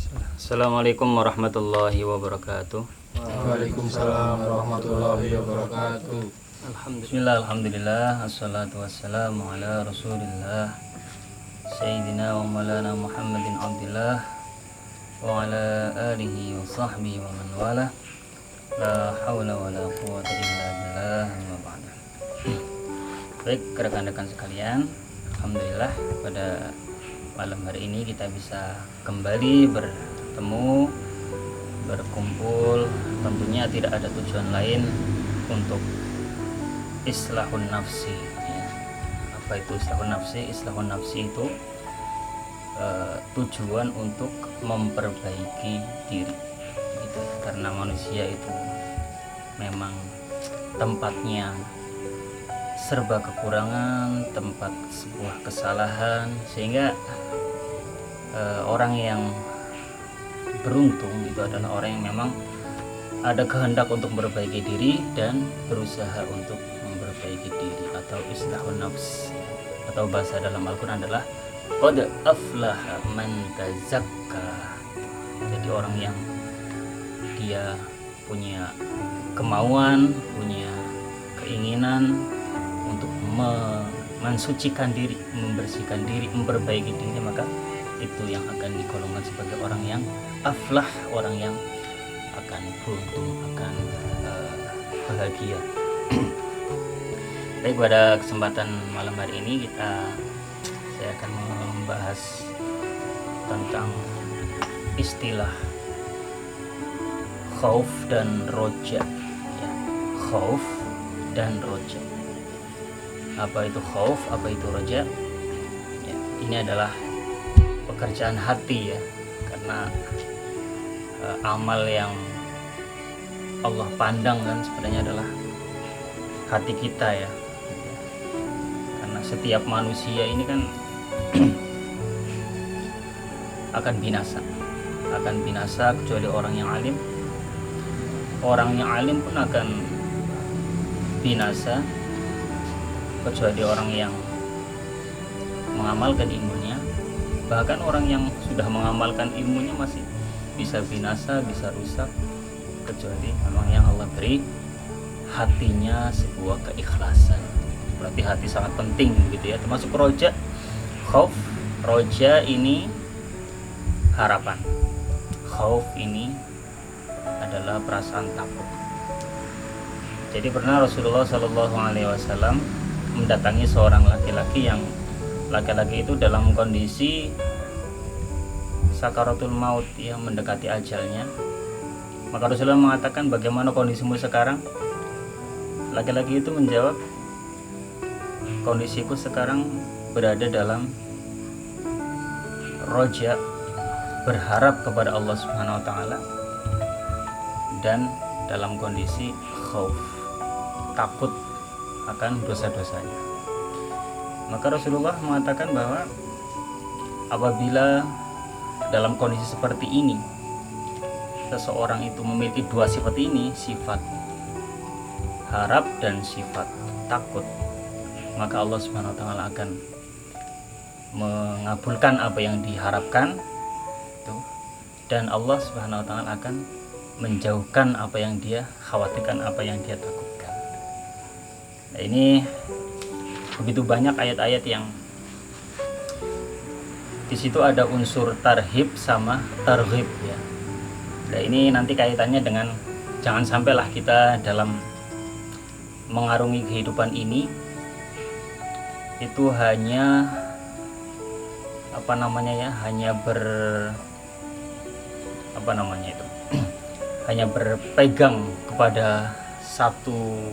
Assalamualaikum warahmatullahi wabarakatuh. Waalaikumsalam warahmatullahi wabarakatuh. Alhamdulillah, assalatu wassalamu ala rasulillah Sayyidina wa maulana Muhammadin abdillah wa ala alihi wa sahbihi wa man wala. La hawla wa la quwwata illa billah, amma ba'du. Baik rekan-rekan sekalian, alhamdulillah pada malam hari ini kita bisa kembali bertemu, berkumpul. Tentunya tidak ada tujuan lain untuk islahun nafsi ya. Apa itu islahun nafsi? Islahun nafsi itu tujuan untuk memperbaiki diri gitu. Karena manusia itu memang tempatnya serba kekurangan, tempat sebuah kesalahan, sehingga orang yang beruntung itu adalah orang yang memang ada kehendak untuk memperbaiki diri dan berusaha untuk memperbaiki diri, atau islahun nafs, atau bahasa dalam Al-Quran adalah qad aflaha man tazakka. Jadi orang yang dia punya kemauan, punya keinginan untuk mensucikan diri, membersihkan diri, memperbaiki diri, maka itu yang akan digolongkan sebagai orang yang aflah, orang yang akan beruntung, akan bahagia. Baik, pada kesempatan malam hari ini saya akan membahas tentang istilah khauf dan roja ya. Khauf dan roja. Apa itu khauf, apa itu roja ya, ini adalah pekerjaan hati ya, karena amal yang Allah pandang kan sebenarnya adalah hati kita ya. Karena setiap manusia ini kan akan binasa kecuali orang yang alim. Orang yang alim pun akan binasa kecuali orang yang mengamalkan ilmunya. Bahkan orang yang sudah mengamalkan ilmunya masih bisa binasa, bisa rusak, kecuali memang yang Allah beri hatinya sebuah keikhlasan. Berarti hati sangat penting gitu ya, termasuk roja. Khauf, roja ini harapan, khauf ini adalah perasaan takut. Jadi pernah Rasulullah SAW mendatangi seorang laki-laki yang laki-laki itu dalam kondisi sakaratul maut, yang mendekati ajalnya. Maka Rasulullah mengatakan, bagaimana kondisimu sekarang? Laki-laki itu menjawab, kondisiku sekarang berada dalam roja, berharap kepada Allah Subhanahu wa taala, dan dalam kondisi khauf, takut akan dosa-dosanya. Maka Rasulullah mengatakan bahwa apabila dalam kondisi seperti ini seseorang itu memiliki dua sifat ini, sifat harap dan sifat takut, maka Allah Subhanahu wa taala akan mengabulkan apa yang diharapkan dan Allah Subhanahu wa taala akan menjauhkan apa yang dia khawatirkan, apa yang dia takutkan. Nah, ini begitu banyak ayat-ayat yang di situ ada unsur tarhib sama targhib ya. Nah, ini nanti kaitannya dengan jangan sampailah kita dalam mengarungi kehidupan ini itu hanya hanya berpegang kepada satu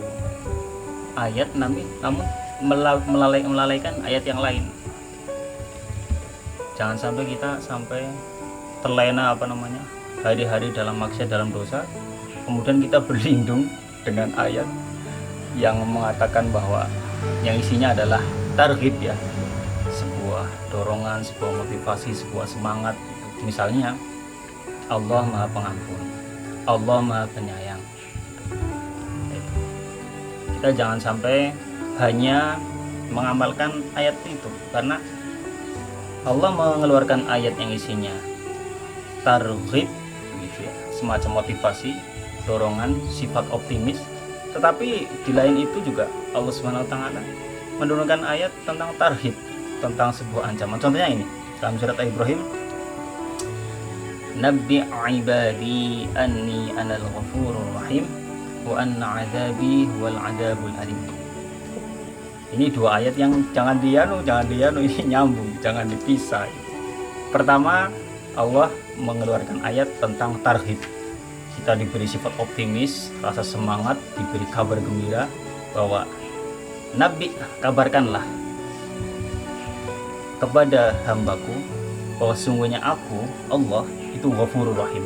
ayat, namun melalaikan ayat yang lain. Jangan sampai kita terlena hari-hari dalam maksiat, dalam dosa, kemudian kita berlindung dengan ayat yang mengatakan bahwa yang isinya adalah targhib ya, sebuah dorongan, sebuah motivasi, sebuah semangat. Misalnya Allah Maha Pengampun, Allah Maha Penyayang. Kita jangan sampai hanya mengamalkan ayat itu, karena Allah mengeluarkan ayat yang isinya targhib gitu ya, semacam motivasi, dorongan, sifat optimis. Tetapi di lain itu juga Allah Subhanahu wa taala menurunkan ayat tentang tarhib, tentang sebuah ancaman. Contohnya ini dalam surat Ibrahim, nabbi ibadi anni anal ghafurur rahim wa anna adzabi huwal adzabul alim. Ini dua ayat yang jangan dianu ini nyambung, jangan dipisah. Pertama, Allah mengeluarkan ayat tentang tarhib. Kita diberi sifat optimis, rasa semangat, diberi kabar gembira bahwa Nabi, kabarkanlah kepada hambaku bahwa sungguhnya aku, Allah, itu Ghafurur Rahim.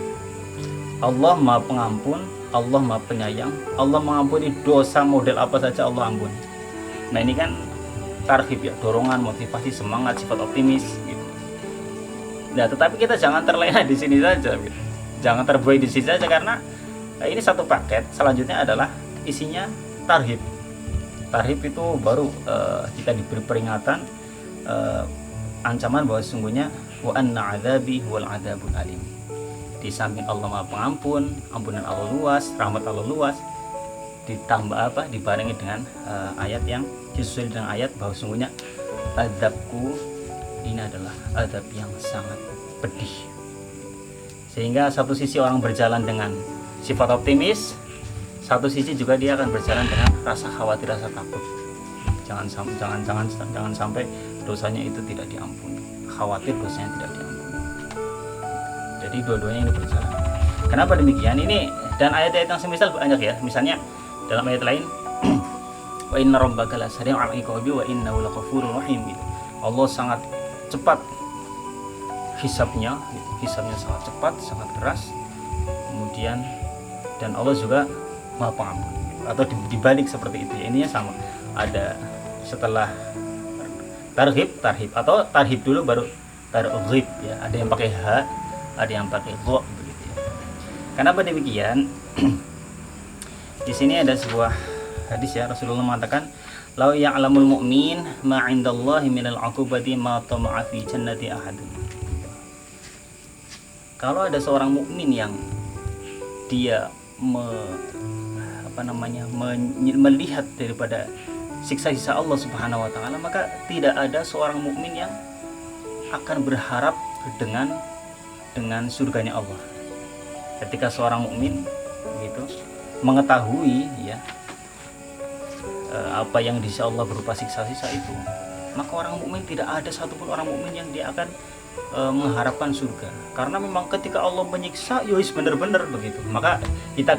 Allah Maha Pengampun, Allah Maha Penyayang, Allah mengampuni dosa model apa saja Allah ampuni. Nah ini kan tarhib ya, dorongan, motivasi, semangat, sifat optimis gitu. Nah tetapi kita jangan terlena di sini saja gitu. Jangan terbuai di sini saja karena ini satu paket. Selanjutnya adalah isinya tarhib. Tarhib itu baru kita diberi peringatan, ancaman bahwa sesungguhnya wa anna adzabi huwal adzabul alim. Di samping Allah Maha Pengampun, ampunan Allah luas, rahmat Allah luas, ditambah apa? Dibarengi dengan ayat yang disusul dengan ayat bahwa sesungguhnya azabku ini adalah azab yang sangat pedih. Sehingga satu sisi orang berjalan dengan sifat optimis, satu sisi juga dia akan berjalan dengan rasa khawatir, rasa takut. Jangan sampai dosanya itu tidak diampuni. Khawatir dosanya tidak diampuni. Jadi dua-duanya ini berjalan. Kenapa demikian? Ini dan ayat-ayat yang semisal banyak ya. Misalnya dalam ayat lain, wa inna rabbaka lasari'ul iqabi wa innahu laghafurur rahim. Allah sangat cepat hisabnya sangat cepat, sangat keras. Kemudian dan Allah juga Maha Pengampun. Atau dibalik seperti itu ya. Ininya sama. Ada setelah tarhib atau tarhib dulu baru targhib ya. Ada yang pakai h, ada yang pakai gha begitu ya. Kenapa demikian? Di sini ada sebuah hadis ya, Rasulullah mengatakan, "Lau ya'lamul mu'min ma 'indallahi minal 'uqubati ma tama'a fi jannati ahadun." Kalau ada seorang mukmin yang dia melihat daripada siksa-siksa Allah Subhanahu wa taala, maka tidak ada seorang mukmin yang akan berharap dengan surganya Allah. Ketika seorang mukmin gitu mengetahui ya apa yang di sisi Allah berupa siksa-siksa itu, maka orang mukmin tidak ada satupun orang mukmin yang dia akan mengharapkan surga. Karena memang ketika Allah menyiksa, yowis benar-benar begitu. Maka kita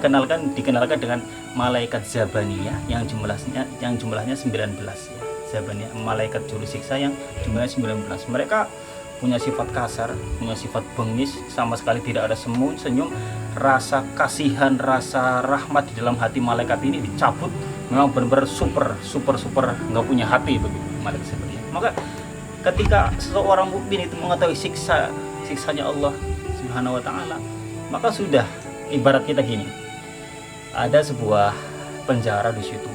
dikenalkan dengan malaikat Zabaniyah yang jumlahnya 19 ya. Zabaniyah, malaikat juru siksa yang jumlahnya 19. Mereka punya sifat kasar, punya sifat bengis, sama sekali tidak ada senyum, rasa kasihan, rasa rahmat di dalam hati malaikat ini dicabut. Memang benar-benar super nggak punya hati begitu malaikat seperti itu. Maka ketika seseorang mukmin itu mengetahui siksanya Allah Subhanahu wa taala, maka sudah ibarat kita gini. Ada sebuah penjara di situ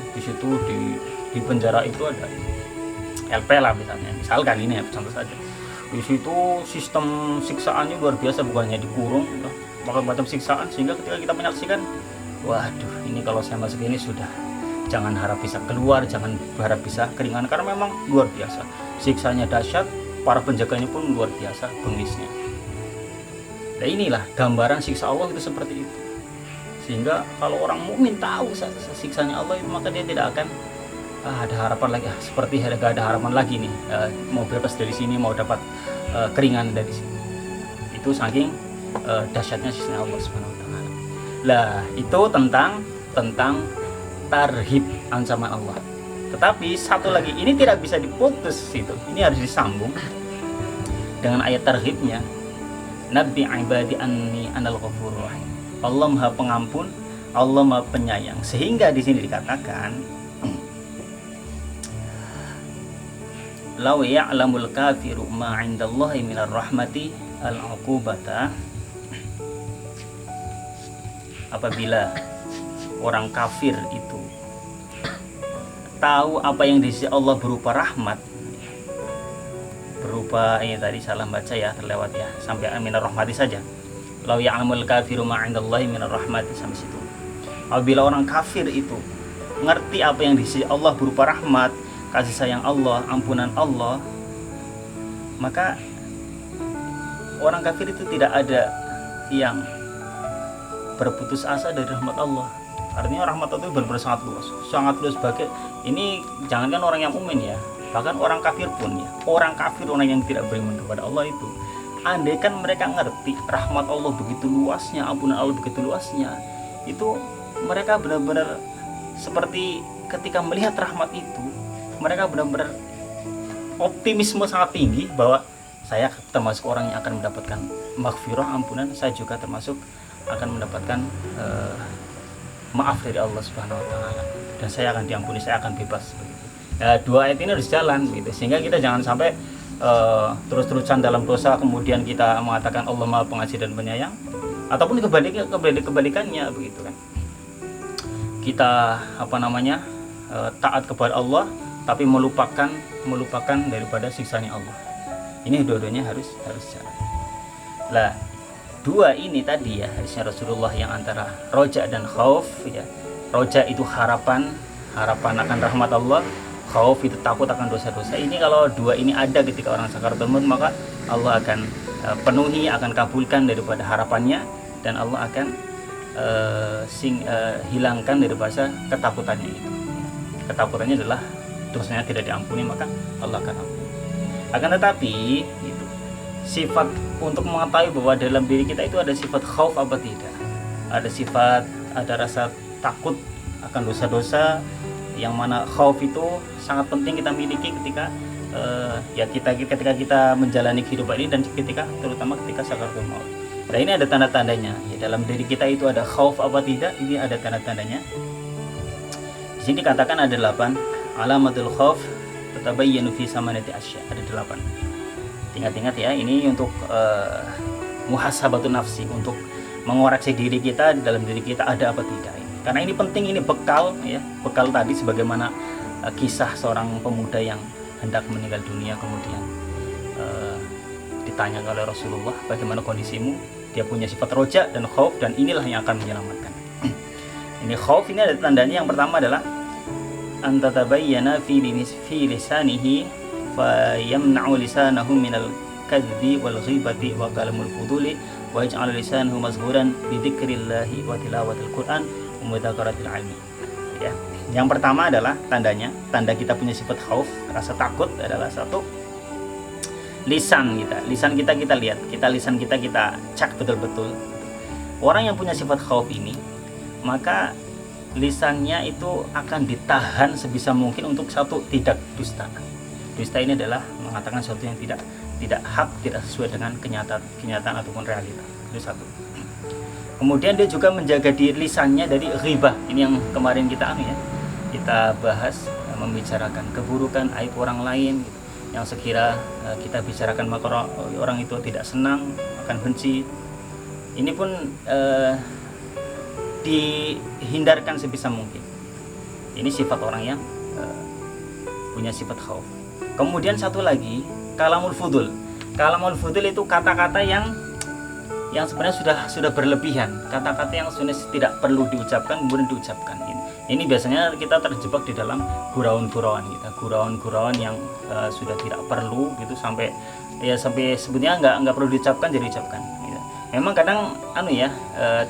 di penjara itu ada LP lah misalnya. Misalkan ini ya, contoh saja. Di situ sistem siksaannya luar biasa, bukannya dikurung, macam siksaan, sehingga ketika kita menyaksikan, waduh, ini kalau saya masuk ini sudah jangan harap bisa keluar, jangan harap bisa keringan, karena memang luar biasa. Siksanya dahsyat, para penjaganya pun luar biasa bengisnya. Nah inilah gambaran siksa Allah itu seperti itu. Sehingga kalau orang mukmin tahu siksanya Allah itu, maka dia tidak akan ada harapan lagi, seperti gak ada harapan lagi nih, mau bebas dari sini, mau dapat keringan dari sini. Itu saking dahsyatnya siksanya Allah Subhanahu wa taala. Lah, itu tentang tarhib, ancaman Allah. Tetapi satu lagi, ini tidak bisa diputus itu. Ini harus disambung dengan ayat tarhibnya. Nabbi ibadi anni anal ghafurur rahim. Allah Maha Pengampun, Allah Maha Penyayang. Sehingga di sini dikatakan, law ya'lamul kafiru ma 'indallahi minar rahmati al-'uqubata. Apabila orang kafir itu tahu apa yang di sisi Allah berupa rahmat, berupa ini tadi salah baca ya, terlewat ya, sampai minar rahmati saja. Lau ya'lamul kafiru ma 'indallahi minar rahmati, sampai situ. Apabila orang kafir itu ngerti apa yang di sisi Allah berupa rahmat, kasih sayang Allah, ampunan Allah, maka orang kafir itu tidak ada yang berputus asa dari rahmat Allah. Artinya rahmat Allah itu benar-benar sangat luas. Bagi ini jangankan orang yang mukmin ya, bahkan orang kafir pun ya, orang yang tidak beriman kepada Allah itu, andaikan mereka ngerti rahmat Allah begitu luasnya, ampunan Allah begitu luasnya, itu mereka benar-benar seperti ketika melihat rahmat itu, mereka benar-benar optimisme sangat tinggi bahwa saya termasuk orang yang akan mendapatkan maghfirah, ampunan, saya juga termasuk akan mendapatkan maaf dari Allah Subhanahu wa taala, dan saya akan diampuni, saya akan bebas begitu. Ya, dua ayat ini harus jalan gitu, sehingga kita jangan sampai terus-terusan dalam dosa kemudian kita mengatakan Allah Maha Pengasih dan Penyayang, ataupun kebalikannya begitu kan. Kita taat kepada Allah tapi melupakan daripada siksanya Allah. Ini dua-duanya harus jalan. Lah, dua ini tadi ya hadisnya Rasulullah yang antara roja dan khauf ya. Roja itu harapan akan rahmat Allah, khauf itu takut akan dosa-dosa. Ini kalau dua ini ada ketika orang sakaratul maut, maka Allah akan penuhi, akan kabulkan daripada harapannya, dan Allah akan hilangkan daripada ketakutannya itu. Ketakutannya adalah dosanya tidak diampuni, maka Allah akan ampuni. Akan tetapi itu sifat untuk mengetahui bahwa dalam diri kita itu ada sifat khauf apa tidak, ada rasa takut akan dosa-dosa, yang mana khauf itu sangat penting kita miliki ketika ketika kita menjalani kehidupan ini, dan terutama ketika sakaratul maut. Nah, ini ada tanda-tandanya ya, dalam diri kita itu ada khauf apa tidak, ini ada tanda-tandanya. Di sini dikatakan ada 8 alamatul khauf tatabayyanu fi samanati asya, ada 8. Ingat-ingat ya, ini untuk muhasabatun nafsi, untuk mengoreksi diri kita, dalam diri kita ada apa tidak ini. Karena ini penting, ini bekal ya, bekal tadi sebagaimana kisah seorang pemuda yang hendak meninggal dunia, kemudian ditanya oleh Rasulullah, bagaimana kondisimu? Dia punya sifat roja dan khauf, dan inilah yang akan menyelamatkan. Ini khauf, ini ada tandanya. Yang pertama adalah antatabayyana fi lisanihi fa yamna'u lisanahu minal kadzi wal ghibati wa kalamul fuduli wa yaj'alu lisanahu mazhuran bi dzikrillahi wa tilawatil Qur'an wa mudzakaratil ilmi. Ya. Yang pertama adalah tanda kita punya sifat khauf, rasa takut, adalah satu, lisan kita lihat, lisan kita cek betul-betul. Orang yang punya sifat khauf ini, maka lisannya itu akan ditahan sebisa mungkin untuk satu, tidak dusta. Dusta ini adalah mengatakan sesuatu yang tidak hak, tidak sesuai dengan kenyataan ataupun realita. Itu satu. Kemudian dia juga menjaga diri lisannya dari ghibah. Ini yang kemarin kita bahas, membicarakan keburukan, aib orang lain yang sekira kita bicarakan maka orang itu tidak senang, akan benci. Ini pun dihindarkan sebisa mungkin. Ini sifat orang yang punya sifat khauf. Kemudian satu lagi, kalamul fudul. Kalamul fudul itu kata-kata yang sebenarnya sudah berlebihan, kata-kata yang sebenarnya tidak perlu diucapkan kemudian diucapkan. Ini biasanya kita terjebak di dalam gurauan yang sudah tidak perlu gitu, sampai sebetulnya nggak perlu diucapkan jadi ucapkan gitu. Memang kadang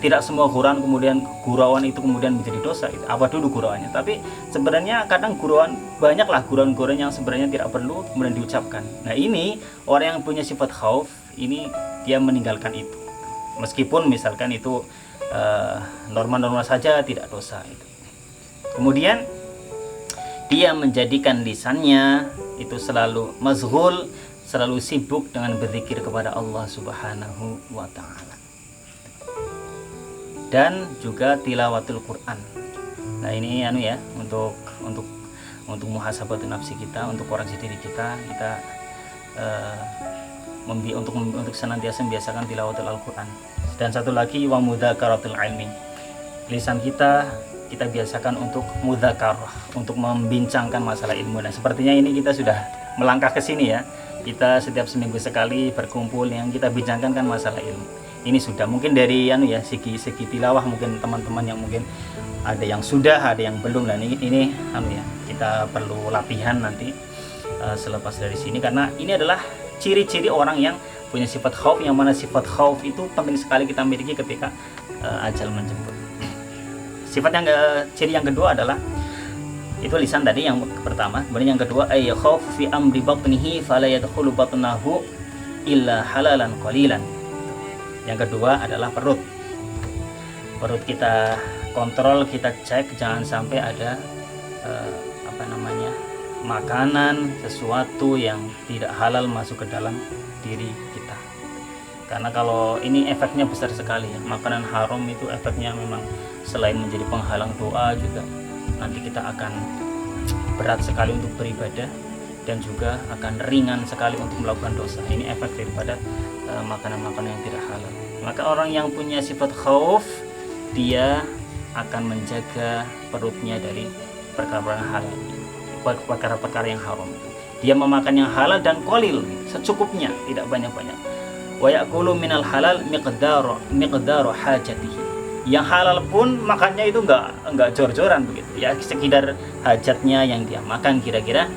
tidak semua gurauan itu kemudian menjadi dosa gitu. Apa dulu gurauannya, tapi sebenarnya kadang banyaklah gurauan yang sebenarnya tidak perlu kemudian diucapkan. Nah, ini orang yang punya sifat khauf ini, dia meninggalkan itu, meskipun misalkan itu norma-norma saja, tidak dosa itu. Kemudian dia menjadikan lisannya itu selalu mazghul, selalu sibuk dengan berzikir kepada Allah Subhanahu wa taala. Dan juga tilawatul Quran. Nah, ini untuk muhasabatun nafsi kita, untuk koreksi diri kita untuk senantiasa membiasakan tilawatul Al-Quran. Dan satu lagi, wa mudzakaratul ilmi. Lisan kita biasakan untuk mudzakarah, untuk membincangkan masalah ilmu. Nah, sepertinya ini kita sudah melangkah ke sini ya. Kita setiap seminggu sekali berkumpul, yang kita bincangkan kan masalah ilmu. Ini sudah mungkin dari segi tilawah, mungkin teman-teman yang mungkin ada yang sudah, ada yang belum. Dan ini kita perlu latihan nanti selepas dari sini, karena ini adalah ciri-ciri orang yang punya sifat khauf, yang mana sifat khauf itu penting sekali kita miliki ketika ajal menjemput. Ciri yang kedua adalah itu lisan tadi yang pertama. Kemudian yang kedua, ay khauf fi amri batnihi fala yadkhulu batnahu illa halalan qalilan. Yang kedua adalah perut kita kontrol, kita cek jangan sampai ada makanan, sesuatu yang tidak halal masuk ke dalam diri kita. Karena kalau ini efeknya besar sekali ya. Makanan haram itu efeknya memang selain menjadi penghalang doa, juga nanti kita akan berat sekali untuk beribadah dan juga akan ringan sekali untuk melakukan dosa. Ini efek daripada makanan-makanan yang tidak halal. Maka orang yang punya sifat khauf, dia akan menjaga perutnya dari perkara-perkara yang haram. Dia memakan yang halal dan qalil, secukupnya, tidak banyak-banyak. Wa ya'kulu minal halal miqdaru hajatihi. Yang halal pun makannya itu enggak jor-joran begitu. Ya sekedar hajatnya yang dia makan, kira-kira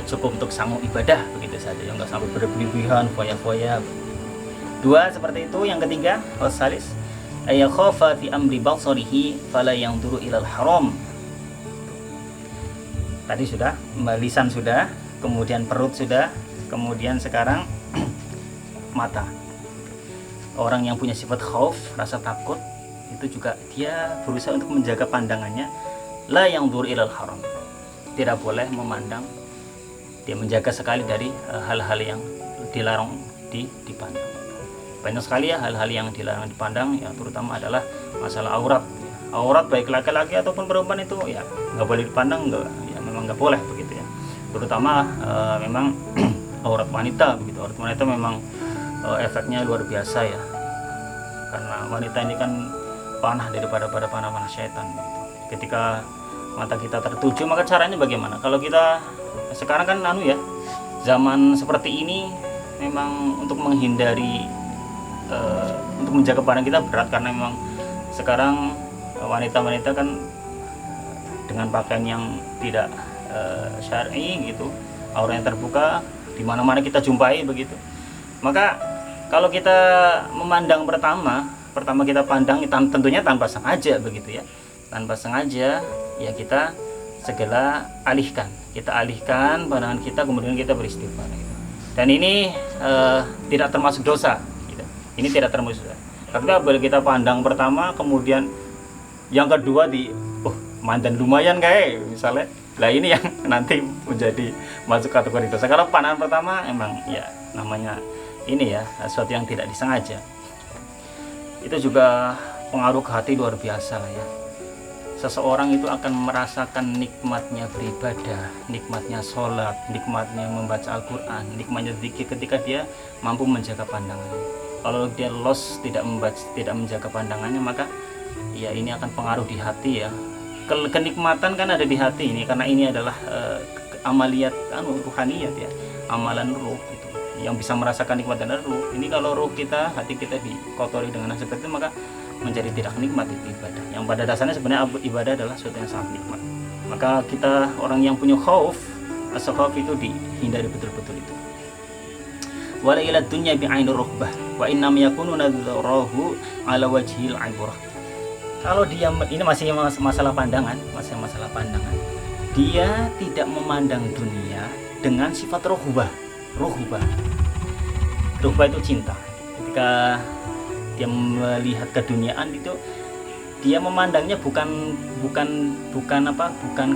cukup untuk sanggup ibadah begitu saja. Yang enggak sampai berlebihan, foya-foya. Dua seperti itu. Yang ketiga, wasalis ayakhafa fi amri basarihi fala yanzuru ilal haram. Tadi sudah, lisan sudah, kemudian perut sudah, kemudian sekarang mata. Orang yang punya sifat khauf, rasa takut, itu juga dia berusaha untuk menjaga pandangannya, la yanzur ilal haram. Tidak boleh memandang, dia menjaga sekali dari hal-hal yang dilarang dipandang. Banyak sekali ya hal-hal yang dilarang dipandang, ya terutama adalah masalah aurat. Aurat baik laki-laki ataupun perempuan itu ya nggak boleh dipandang, memang nggak boleh begitu ya. Terutama memang aurat wanita begitu. Aurat wanita memang efeknya luar biasa ya, karena wanita ini kan panah daripada panah syaitan gitu. Ketika mata kita tertuju, maka caranya bagaimana? Kalau kita sekarang kan zaman seperti ini memang untuk menghindari untuk menjaga pandangan kita berat, karena memang sekarang wanita-wanita kan dengan pakaian yang tidak syar'i gitu, auratnya terbuka di mana-mana kita jumpai begitu. Maka kalau kita memandang pertama kita pandang tentunya tanpa sengaja begitu ya. Tanpa sengaja ya kita segera kita alihkan pandangan kita, kemudian kita beristighfar gitu. Dan ini tidak termasuk dosa gitu. Ini tidak termasuk dosa. Tapi apabila kita pandang pertama, kemudian yang kedua mandan lumayan kayak misalnya, lah ini yang nanti menjadi masuk kategori dosa. Kalau pandangan pertama emang ya namanya ini ya sesuatu yang tidak disengaja. Itu juga pengaruh ke hati luar biasa lah ya. Seseorang itu akan merasakan nikmatnya beribadah, nikmatnya sholat, nikmatnya membaca Al-Quran, nikmatnya zikir ketika dia mampu menjaga pandangannya. Kalau dia tidak menjaga pandangannya, maka ya ini akan pengaruh di hati ya. Kenikmatan kan ada di hati ini, karena ini adalah amaliyat ruhaniyat ya, amalan ruh itu yang bisa merasakan nikmat dan ruh. Ini kalau ruh kita, hati kita dikotori dengan seperti itu, maka menjadi tidak nikmat itu ibadah. Yang pada dasarnya sebenarnya ibadah adalah sesuatu yang sangat nikmat. Maka kita orang yang punya khauf, as-khauf itu dihindari betul-betul itu. Wala ila dunya bi'ainir ruhbah wa innam yakunu nadharahu ala wajhil ibrah. Kalau dia ini masih masalah pandangan, dia tidak memandang dunia dengan sifat ruhbah itu cinta. Ketika dia melihat keduniaan itu, dia memandangnya bukan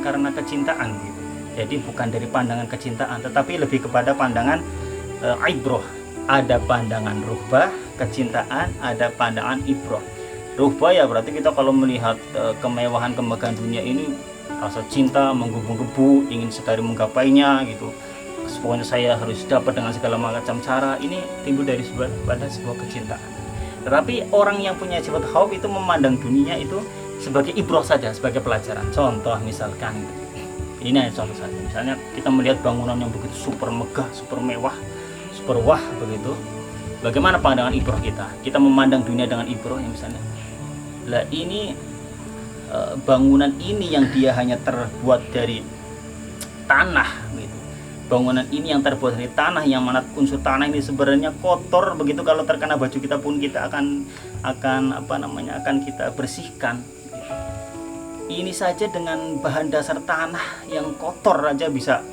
karena kecintaan gitu. Jadi bukan dari pandangan kecintaan, tetapi lebih kepada pandangan ibrah. Ada pandangan ruhbah, kecintaan, ada pandangan ibrah. Ruhbah ya berarti kita kalau melihat kemewahan dunia ini, rasa cinta menggebu-gebu, ingin sekali menggapainya gitu. Pokoknya saya harus dapat dengan segala macam cara. Ini timbul dari sebuah kecintaan. Tetapi orang yang punya sifat khauf itu memandang dunia itu sebagai ibrah saja, sebagai pelajaran. Contoh misalkan, ini contoh saja. Misalnya kita melihat bangunan yang begitu super megah, super mewah, super wah begitu. Bagaimana pandangan ibroh kita? Kita memandang dunia dengan ibroh ya misalnya. Lah ini bangunan ini yang dia hanya terbuat dari tanah gitu. Bangunan ini yang terbuat dari tanah, yang mana unsur tanah ini sebenarnya kotor begitu, kalau terkena baju kita pun kita akan kita bersihkan gitu. Ini saja dengan bahan dasar tanah yang kotor aja bisa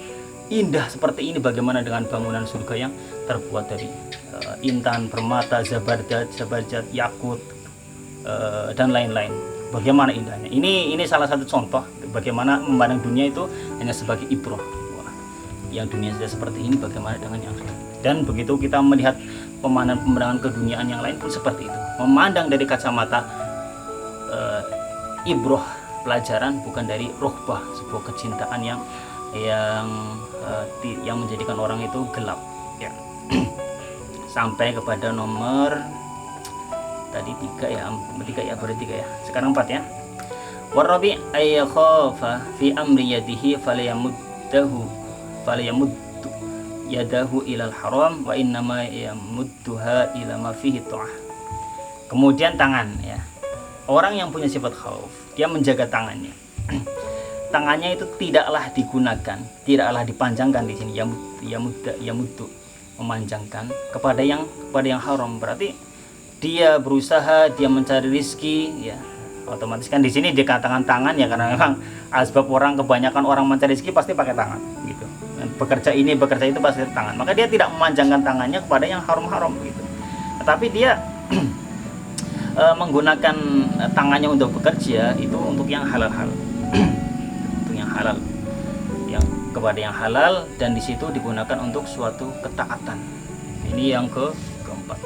indah seperti ini, bagaimana dengan bangunan surga yang terbuat dari intan, permata, zabarjat, yakut dan lain-lain. Bagaimana indahnya. Ini salah satu contoh bagaimana memandang dunia itu hanya sebagai ibroh. Yang dunia sudah seperti ini, bagaimana dengan yang lain. Dan begitu kita melihat pemandangan keduniaan yang lain pun seperti itu, memandang dari kacamata ibroh, pelajaran, bukan dari rohbah, sebuah kecintaan yang menjadikan orang itu gelap ya. Sampai kepada nomor tadi 3 ya, berarti 3 ya, sekarang 4 ya. Warabi ayyakhafa fi amri yadihi falayamuddu yadahu ilal haram wa innama yamudduha ila ma fihi ta'ah. Kemudian tangan ya. Orang yang punya sifat khauf, dia menjaga tangannya. Tangannya itu tidaklah digunakan, tidaklah dipanjangkan di sini, yamuddu memanjangkan kepada yang haram. Berarti dia berusaha, dia mencari rizki ya. Otomatis kan di sini dikatakan tangan ya, karena memang asbab kebanyakan orang mencari rezeki pasti pakai tangan gitu. Dan bekerja itu pasti tangan. Maka dia tidak memanjangkan tangannya kepada yang haram-haram gitu. Tetapi dia menggunakan tangannya untuk bekerja itu untuk yang halal-halal. Untuk yang halal. Yang kepada yang halal, dan di situ digunakan untuk suatu ketaatan. Ini yang keempat.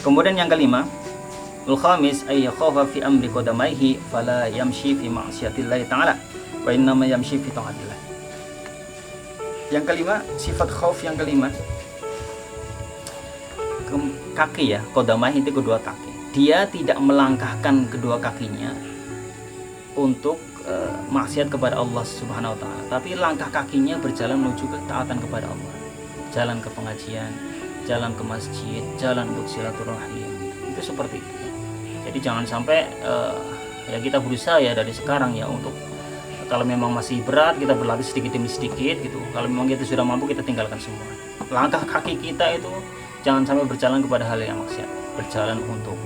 Kemudian yang kelima, al-khamis ay yakhafa fi amri qadamaihi fala yamshi fi ma'siyatillahi ta'ala wa innama yamshi fi ta'atillah. Yang kelima, sifat khauf yang kelima, kaki ya, qadamaihi itu kedua kaki. Dia tidak melangkahkan kedua kakinya untuk maksiat kepada Allah Subhanahu wa taala, tapi langkah kakinya berjalan menuju ketaatan kepada Allah. Jalan ke pengajian, jalan ke masjid, jalan untuk silaturahim. Itu seperti itu. Jadi jangan sampai ya kita berusaha ya dari sekarang ya, untuk kalau memang masih berat kita berlatih sedikit demi sedikit gitu. Kalau memang kita sudah mampu, kita tinggalkan semua. Langkah kaki kita itu jangan sampai berjalan kepada hal yang maksiat. Berjalan untuk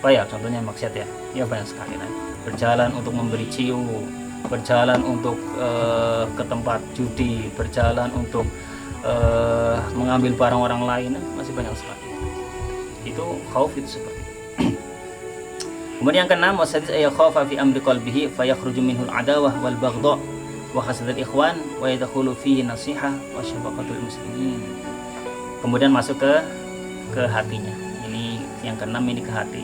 apa ya? Contohnya maksiat ya. Ya banyak sekali nanti. Berjalan untuk memberi ciu, berjalan untuk ke tempat judi, berjalan untuk mengambil barang orang lain, masih banyak sekali. Itu khauf itu seperti itu. Kemudian yang keenam, wasadis ayakhafa fi amri qalbihi fayakhruju minhu al-adawah wal baghdha wa hasadul ikhwan wa yadkhulu fihi nasihah wa syafaqatul muslimin. Kemudian masuk ke hatinya. Ini yang keenam, ini ke hati.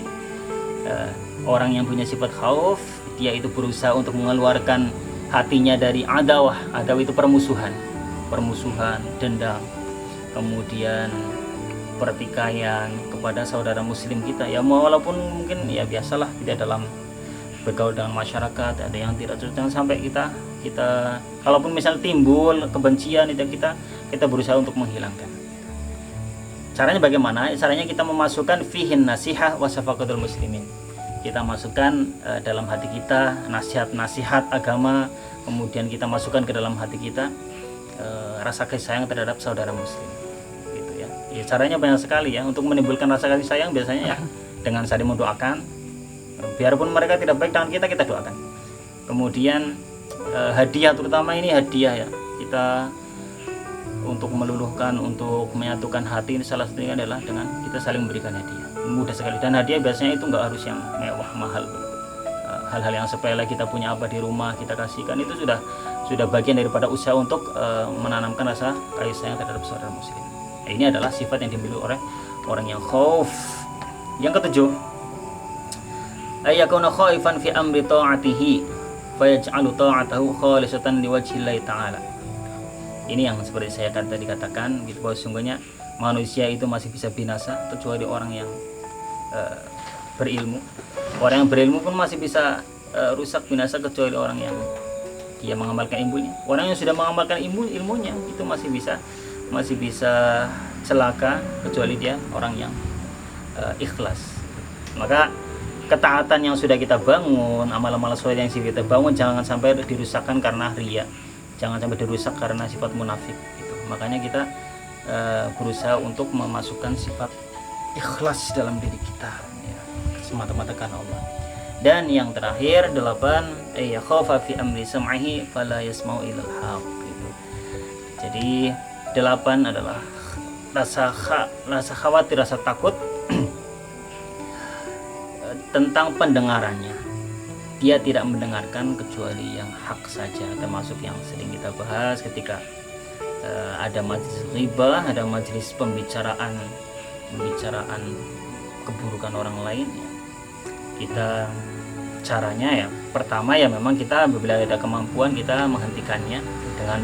Orang yang punya sifat khauf, dia itu berusaha untuk mengeluarkan hatinya dari adawah. Adawah itu permusuhan, dendam, kemudian pertikaian kepada saudara muslim kita ya, walaupun mungkin ya biasalah tidak dalam bergaul dengan masyarakat ada yang tidak cocok. Jangan sampai kita kalaupun misal timbul kebencian itu kita berusaha untuk menghilangkan. Caranya bagaimana? Caranya kita memasukkan fihin nasihah wa syafaqatul muslimin. Kita masukkan dalam hati kita nasihat agama, kemudian kita masukkan ke dalam hati kita rasa kasih sayang terhadap saudara muslim. Ya, caranya banyak sekali ya untuk menimbulkan rasa kasih sayang. Biasanya ya dengan saling mendoakan, biarpun mereka tidak baik dengan kita doakan. Kemudian hadiah, terutama ini hadiah ya, kita untuk meluluhkan, untuk menyatukan hati, ini salah satunya adalah dengan kita saling memberikan hadiah. Mudah sekali, dan hadiah biasanya itu nggak harus yang mewah mahal. Hal-hal yang sepele, kita punya apa di rumah kita kasihkan, itu sudah bagian daripada usaha untuk menanamkan rasa kasih sayang terhadap saudara muslim. Ini adalah sifat yang dimiliki oleh orang yang khauf. Yang ketujuh, ayyakuna khaifan fi amri ta'atihi fayaj'alu ta'atahu khalisatan liwajhillahi ta'ala. Ini yang seperti saya tadi katakan gitu, bahwa sungguhnya manusia itu masih bisa binasa kecuali orang yang berilmu. Orang yang berilmu pun masih bisa rusak binasa kecuali orang yang dia mengamalkan ilmunya. Orang yang sudah mengamalkan ilmunya itu masih bisa celaka kecuali dia orang yang ikhlas. Maka ketaatan yang sudah kita bangun, amal-amal soleh yang sudah kita bangun, jangan sampai dirusakkan karena riya, jangan sampai dirusak karena sifat munafik gitu. Makanya kita berusaha untuk memasukkan sifat ikhlas dalam diri kita ya, semata-mata karena Allah. Dan yang terakhir 8, khafa fi amri sam'ihi fala yasma'u ilal haq gitu. Jadi 8 adalah rasa khawatir, rasa takut tentang pendengarannya. Dia tidak mendengarkan kecuali yang hak saja, termasuk yang sering kita bahas ketika ada majelis ghibah, ada majelis pembicaraan keburukan orang lain ya. Kita caranya ya, pertama ya memang kita apabila ada kemampuan kita menghentikannya dengan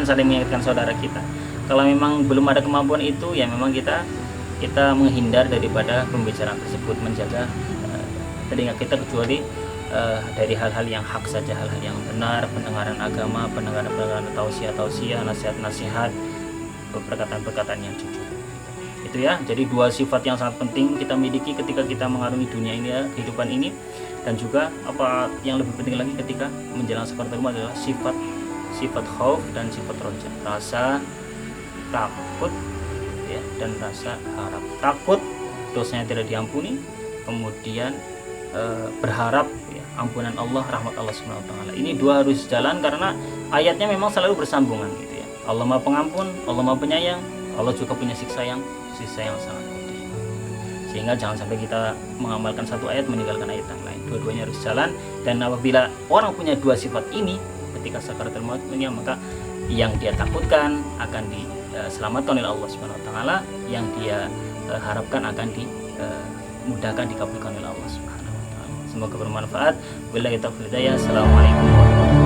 saling mengingatkan saudara kita. Kalau memang belum ada kemampuan itu ya memang kita menghindar daripada pembicaraan tersebut, menjaga telinga kita kecuali dari hal-hal yang hak saja, hal-hal yang benar, pendengaran agama, pendengaran tausiah, nasihat-nasihat, perkataan-perkataan yang jujur. Itu ya, jadi 2 sifat yang sangat penting kita miliki ketika kita mengarungi dunia ini ya, kehidupan ini. Dan juga apa yang lebih penting lagi ketika menjelang sakaratul maut adalah sifat khauf dan sifat roja, rasa takut ya, dan rasa harap. Takut dosanya tidak diampuni, kemudian berharap ya, ampunan Allah, rahmat Allah Subhanahu wa taala. Ini 2 harus jalan karena ayatnya memang selalu bersambungan gitu ya. Allah Maha Pengampun, Allah Maha Penyayang, Allah juga punya siksa yang sangat pedih. Sehingga jangan sampai kita mengamalkan satu ayat meninggalkan ayat yang lain. Dua-duanya harus jalan, dan apabila orang punya 2 sifat ini ketika sakaratul maut, maka yang dia takutkan akan diselamatkan oleh Allah Subhanahu wa taala, yang dia harapkan akan dimudahkan, dikabulkan oleh Allah Subhanahu wa taala. Semoga bermanfaat. Wabillahi taufiq hidayah. Assalamualaikum warahmatullahi wabarakatuh.